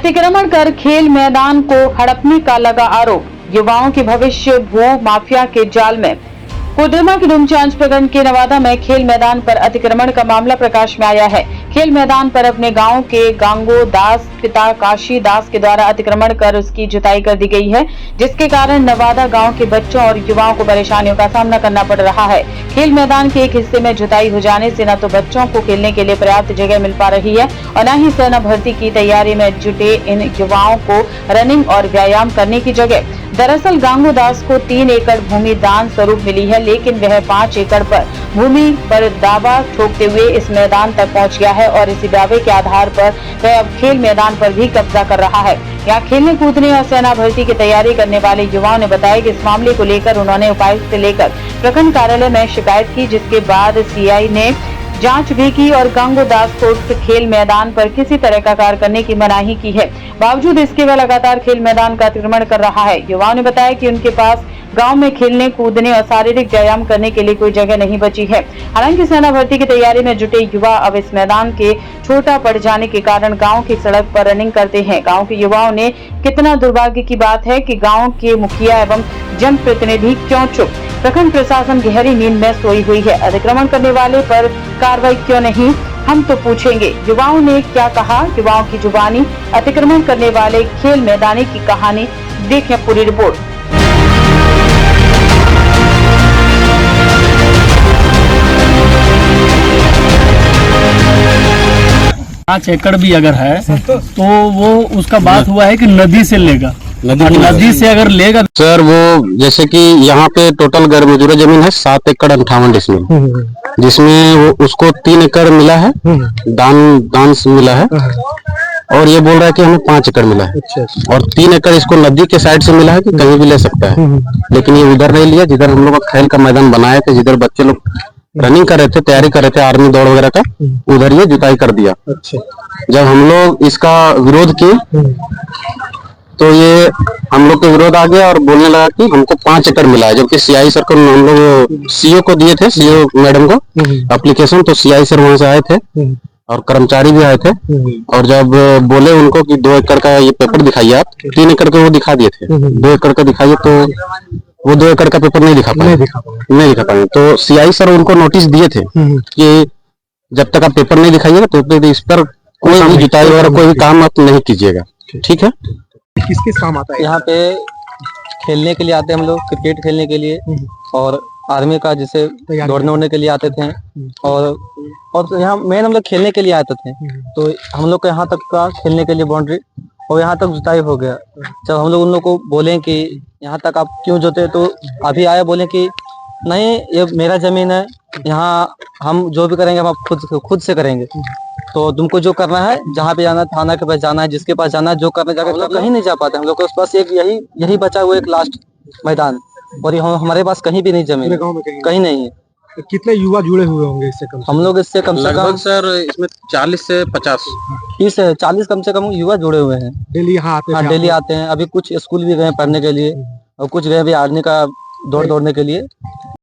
अतिक्रमण कर खेल मैदान को हड़पने का लगा आरोप। युवाओं के भविष्य भू माफिया के जाल में। कोडरमा के डुमचांच प्रखंड के नवादा में खेल मैदान पर अतिक्रमण का मामला प्रकाश में आया है। खेल मैदान पर अपने गांव के गांगो दास पिता काशी दास के द्वारा अतिक्रमण कर उसकी जुताई कर दी गई है, जिसके कारण नवादा गांव के बच्चों और युवाओं को परेशानियों का सामना करना पड़ रहा है। खेल मैदान के एक हिस्से में जुताई हो जाने से न तो बच्चों को खेलने के लिए पर्याप्त जगह मिल पा रही है और न ही सेना भर्ती की तैयारी में जुटे इन युवाओं को रनिंग और व्यायाम करने की जगह। दरअसल गांगो दास को 3 एकड़ भूमि दान स्वरूप मिली है, लेकिन वह 5 एकड़ पर भूमि पर दावा ठोकते हुए इस मैदान तक पहुंच गया है और इसी दावे के आधार पर वह अब खेल मैदान पर भी कब्जा कर रहा है। यहाँ खेलने कूदने और सेना भर्ती की तैयारी करने वाले युवाओं ने बताया कि इस मामले को लेकर उन्होंने उपायुक्त से लेकर प्रखंड कार्यालय में शिकायत की, जिसके बाद सीआई ने जांच भी की और गांगो दास को खेल मैदान पर किसी तरह का कार्य करने की मनाही की है। बावजूद इसके वह लगातार खेल मैदान का अतिक्रमण कर रहा है। युवाओं ने बताया कि उनके पास गांव में खेलने कूदने और शारीरिक व्यायाम करने के लिए कोई जगह नहीं बची है। हालांकि सेना भर्ती की तैयारी में जुटे युवा अब इस मैदान के छोटा पड़ जाने के कारण गांव की सड़क पर रनिंग करते हैं। गांव के युवाओं ने कितना दुर्भाग्य की बात है कि गांव के मुखिया एवं जनप्रतिनिधि क्यों चुप। प्रखंड प्रशासन गहरी नींद में सोई हुई है। अतिक्रमण करने वाले पर कार्रवाई क्यों नहीं, हम तो पूछेंगे। युवाओं ने क्या कहा, युवाओं की जुबानी, अतिक्रमण करने वाले खेल मैदानी की कहानी। देखें पूरी रिपोर्ट। 5 एकड़ भी अगर है तो वो उसका बात हुआ है कि नदी से लेगा, नदी से अगर लेगा। सर वो जैसे कि यहाँ पे टोटल गैर मजूरा जमीन है 7 एकड़ 58 डिसमिल, जिसमें वो उसको 3 एकड़ मिला है, दान से मिला है और ये बोल रहा है कि हमें 5 एकड़ मिला है और 3 एकड़ इसको नदी के साइड से मिला है कि कहीं भी ले सकता है। लेकिन ये उधर नहीं लिया जिधर हम लोग खेल का मैदान बनाए थे, जिधर बच्चे लोग रनिंग कर रहे थे, तैयारी कर रहे थे आर्मी दौड़ वगैरह का, उधर ये जुताई कर दिया। जब हम लोग इसका विरोध किए तो ये हम लोग को विरोध आ गया और बोलने लगा कि हमको 5 एकड़ मिला है, जबकि सीआई सर को हम लोग सीओ को दिए थे, सीओ मैडम को एप्लीकेशन, तो सीआई सर वहां से आए थे और कर्मचारी भी आए थे और जब बोले उनको कि 2 एकड़ का ये पेपर दिखाइए आप, 3 एकड़ के वो दिखा दिए थे, 2 एकड़ का दिखाइए तो वो 2 एकड़ का पेपर नहीं दिखा पाए। तो सीआई सर उनको नोटिस दिए थे कि जब तक आप पेपर नहीं दिखाइएगा तो इस पर कोई भी जुताई वगैरह कोई भी काम आप नहीं कीजिएगा, ठीक है। किस काम आता है? यहाँ पे खेलने के लिए आते हैं हम लोग, क्रिकेट खेलने के लिए और आर्मी का जैसे दौड़ने के लिए आते थे और यहाँ मेन हम लोग खेलने के लिए आते थे। तो हम लोग को यहाँ तक का खेलने के लिए बाउंड्री और यहाँ तक जुताई हो गया। जब हम लोग उन लोग को बोले कि यहाँ तक आप क्यों जोते, तो अभी आया बोले कि नहीं ये मेरा जमीन है, यहाँ हम जो भी करेंगे हम आप खुद से करेंगे। तो तुमको जो करना है, जहाँ पे जाना है, थाना के पास जाना है, जिसके पास जाना है, जो करने जाकर हम लोग कहीं नहीं जा पाते। हम लोग के पास एक यही बचा हुआ एक लास्ट मैदान और हमारे पास कहीं भी नहीं जमीन, कहीं नहीं है। तो कितने युवा जुड़े हुए होंगे इससे कम? हम लोग इससे कम से कम सर इसमें 40 से 50 40 कम से कम युवा जुड़े हुए हैं। डेली यहाँ आते हैं? डेली आते हैं। अभी कुछ स्कूल भी गए पढ़ने के लिए और कुछ गए भी आर्मी का दौड़ने के लिए।